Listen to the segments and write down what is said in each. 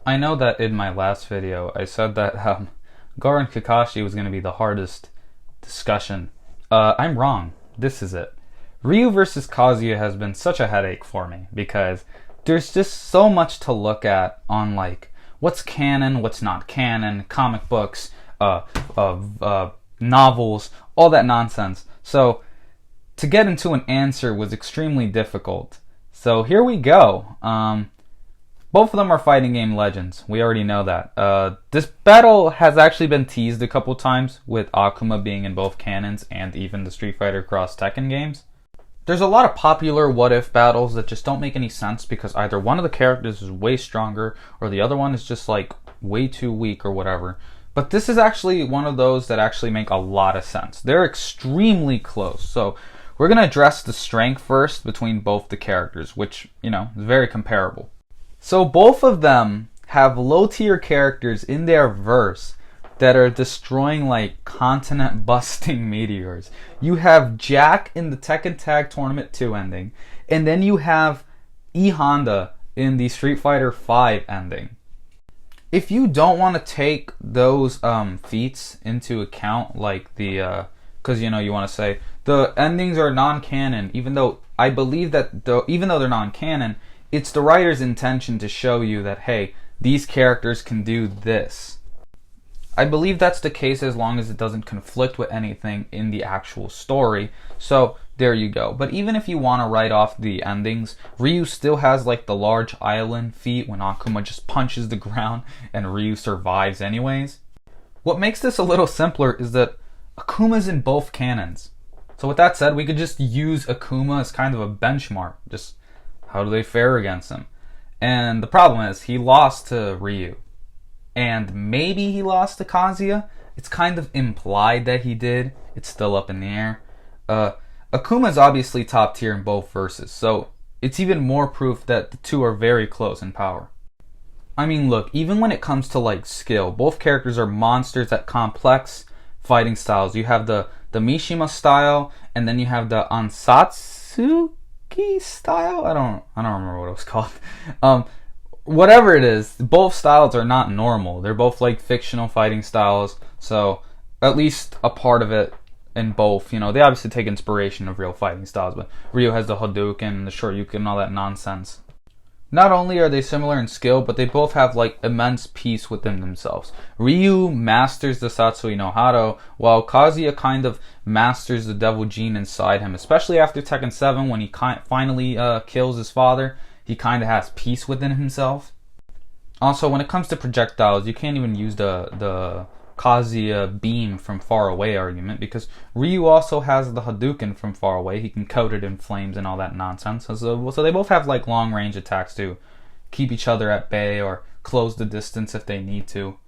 I know that in my last video I said that Gar and Kakashi was going to be the hardest discussion. I'm wrong. This is it. Ryu versus Kazuya has been such a headache for me because there's just so much to look at on like what's canon, what's not canon, comic books, novels, all that nonsense. So to get into an answer was extremely difficult. So here we go. Both of them are fighting game legends. We already know that. This battle has actually been teased a couple times, with Akuma being in both canons and even the Street Fighter Cross Tekken games. There's a lot of popular what-if battles that just don't make any sense because either one of the characters is way stronger or the other one is just like way too weak or whatever. But this is actually one of those that actually make a lot of sense. They're extremely close. So we're going to address the strength first between both the characters, which, is very comparable. So both of them have low tier characters in their verse that are destroying like continent busting meteors. You have Jack in the Tekken Tag Tournament 2 ending, and then you have E Honda in the Street Fighter 5 ending. If you don't want to take those feats into account, like the because you want to say the endings are non-canon, even though I believe that even though they're non-canon, it's the writer's intention to show you that, hey, these characters can do this. I believe that's the case as long as it doesn't conflict with anything in the actual story. So there you go. But even if you want to write off the endings, Ryu still has like the large island feat when Akuma just punches the ground and Ryu survives anyways. What makes this a little simpler is that Akuma's in both canons. So with that said, we could just use Akuma as kind of a benchmark. Just how do they fare against him? And the problem is, he lost to Ryu. And maybe he lost to Kazuya. It's kind of implied that he did. It's still up in the air. Akuma's obviously top tier in both verses, so it's even more proof that the two are very close in power. I mean, look, even when it comes to like skill, both characters are monsters at complex fighting styles. You have the Mishima style, and then you have the Ansatsuki style. I don't remember what it was called. Whatever it is, both styles are not normal. They're both like fictional fighting styles, so at least a part of it in both. They obviously take inspiration of real fighting styles, but Ryu has the Hadouken, the Shoryuken, and all that nonsense. Not only are they similar in skill, but they both have like immense peace within themselves. Ryu masters the Satsui no Hado, while Kazuya kind of masters the devil gene inside him, especially after Tekken 7 when he finally kills his father. He kind of has peace within himself. Also, when it comes to projectiles, you can't even use the Kazuya beam from far away argument because Ryu also has the Hadouken from far away. He can coat it in flames and all that nonsense. So they both have like long range attacks to keep each other at bay or close the distance if they need to.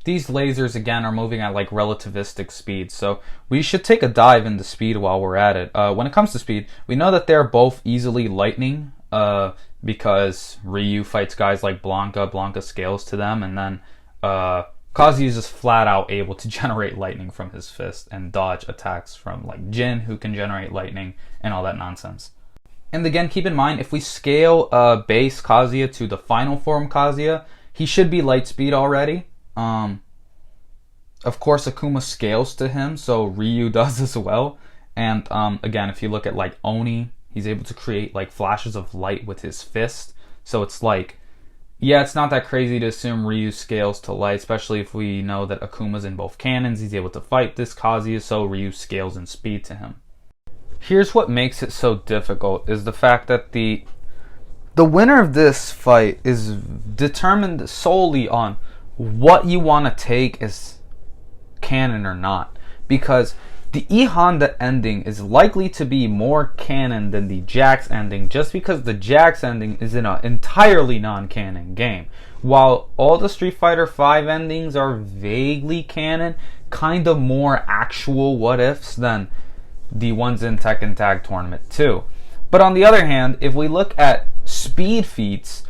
These lasers again are moving at like relativistic speed, so we should take a dive into speed while we're at it. When it comes to speed, we know that they're both easily lightning because Ryu fights guys like Blanca scales to them, and then Kazuya is just flat out able to generate lightning from his fist and dodge attacks from like Jin, who can generate lightning and all that nonsense. And again, keep in mind, if we scale base Kazuya to the final form Kazuya, he should be light speed already. Of course, Akuma scales to him, so Ryu does as well. And again, if you look at like Oni, he's able to create like flashes of light with his fist. So it's like, yeah, it's not that crazy to assume Ryu scales to light, especially if we know that Akuma's in both canons. He's able to fight this Kazuya, so Ryu scales in speed to him. Here's what makes it so difficult, is the fact that the winner of this fight is determined solely on what you want to take as canon or not. Because the E Honda ending is likely to be more canon than the Jax ending, just because the Jax ending is in an entirely non-canon game. While all the Street Fighter 5 endings are vaguely canon, kind of more actual what-ifs than the ones in Tekken Tag Tournament 2. But on the other hand, if we look at speed feats,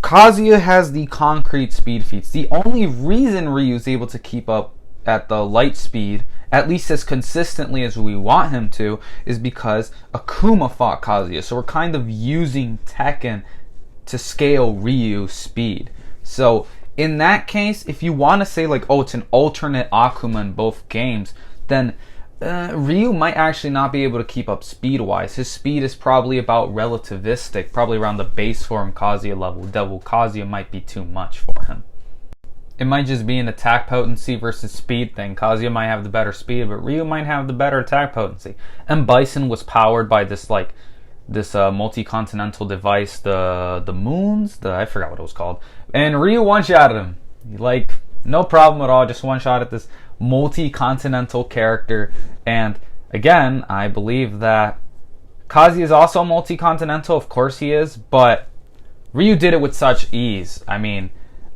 Kazuya has the concrete speed feats. The only reason Ryu is able to keep up at the light speed, at least as consistently as we want him to, is because Akuma fought Kazuya. So we're kind of using Tekken to scale Ryu's speed. So in that case, if you want to say like, oh, it's an alternate Akuma in both games, then Ryu might actually not be able to keep up speed-wise. His speed is probably about relativistic, probably around the base form Kazuya level. Devil Kazuya might be too much for him. It might just be an attack potency versus speed thing. Kazuya might have the better speed, but Ryu might have the better attack potency. And Bison was powered by this multi-continental device, the moons, I forgot what it was called. And Ryu one-shotted him. Like, no problem at all, just one-shotted this multi-continental character. And again, I believe that Kazuya is also multi-continental, of course he is, but Ryu did it with such ease. I mean,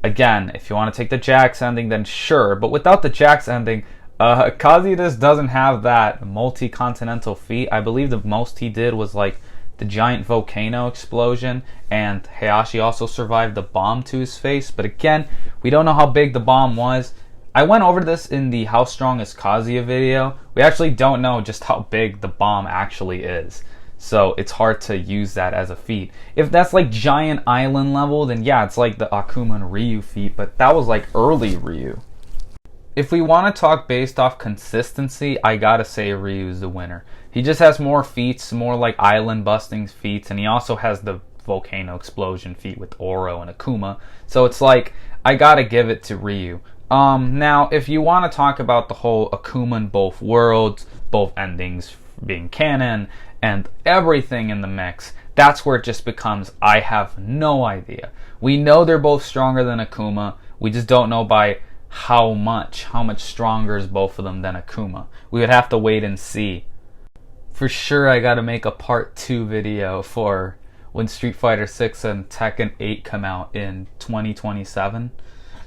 again, if you want to take the Jax ending, then sure. But without the Jax ending, Kazuya just doesn't have that multi-continental feat. I believe the most he did was like the giant volcano explosion, and Hayashi also survived the bomb to his face. But again, we don't know how big the bomb was. I went over this in the How Strong is Kazuya video. We actually don't know just how big the bomb actually is. So it's hard to use that as a feat. If that's like giant island level, then yeah, it's like the Akuma and Ryu feat, but that was like early Ryu. If we want to talk based off consistency, I gotta say Ryu's the winner. He just has more feats, more like island busting feats, and he also has the volcano explosion feat with Oro and Akuma. So it's like, I gotta give it to Ryu. Now, if you want to talk about the whole Akuma in both worlds, both endings being canon, and everything in the mix, that's where it just becomes, I have no idea. We know they're both stronger than Akuma, we just don't know by how much stronger is both of them than Akuma. We would have to wait and see. For sure, I gotta make a part 2 video for when Street Fighter 6 and Tekken 8 come out in 2027.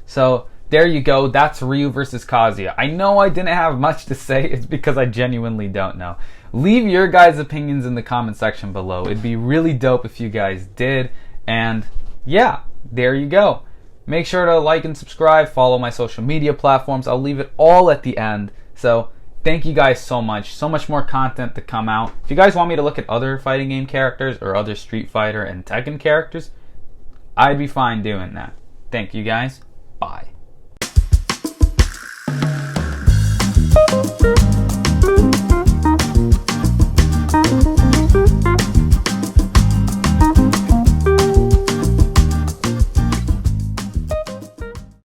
So, there you go, that's Ryu versus Kazuya. I know I didn't have much to say, it's because I genuinely don't know. Leave your guys' opinions in the comment section below. It'd be really dope if you guys did. And yeah, there you go. Make sure to like and subscribe, follow my social media platforms. I'll leave it all at the end. So thank you guys so much more content to come out. If you guys want me to look at other fighting game characters or other Street Fighter and Tekken characters, I'd be fine doing that. Thank you guys. Bye.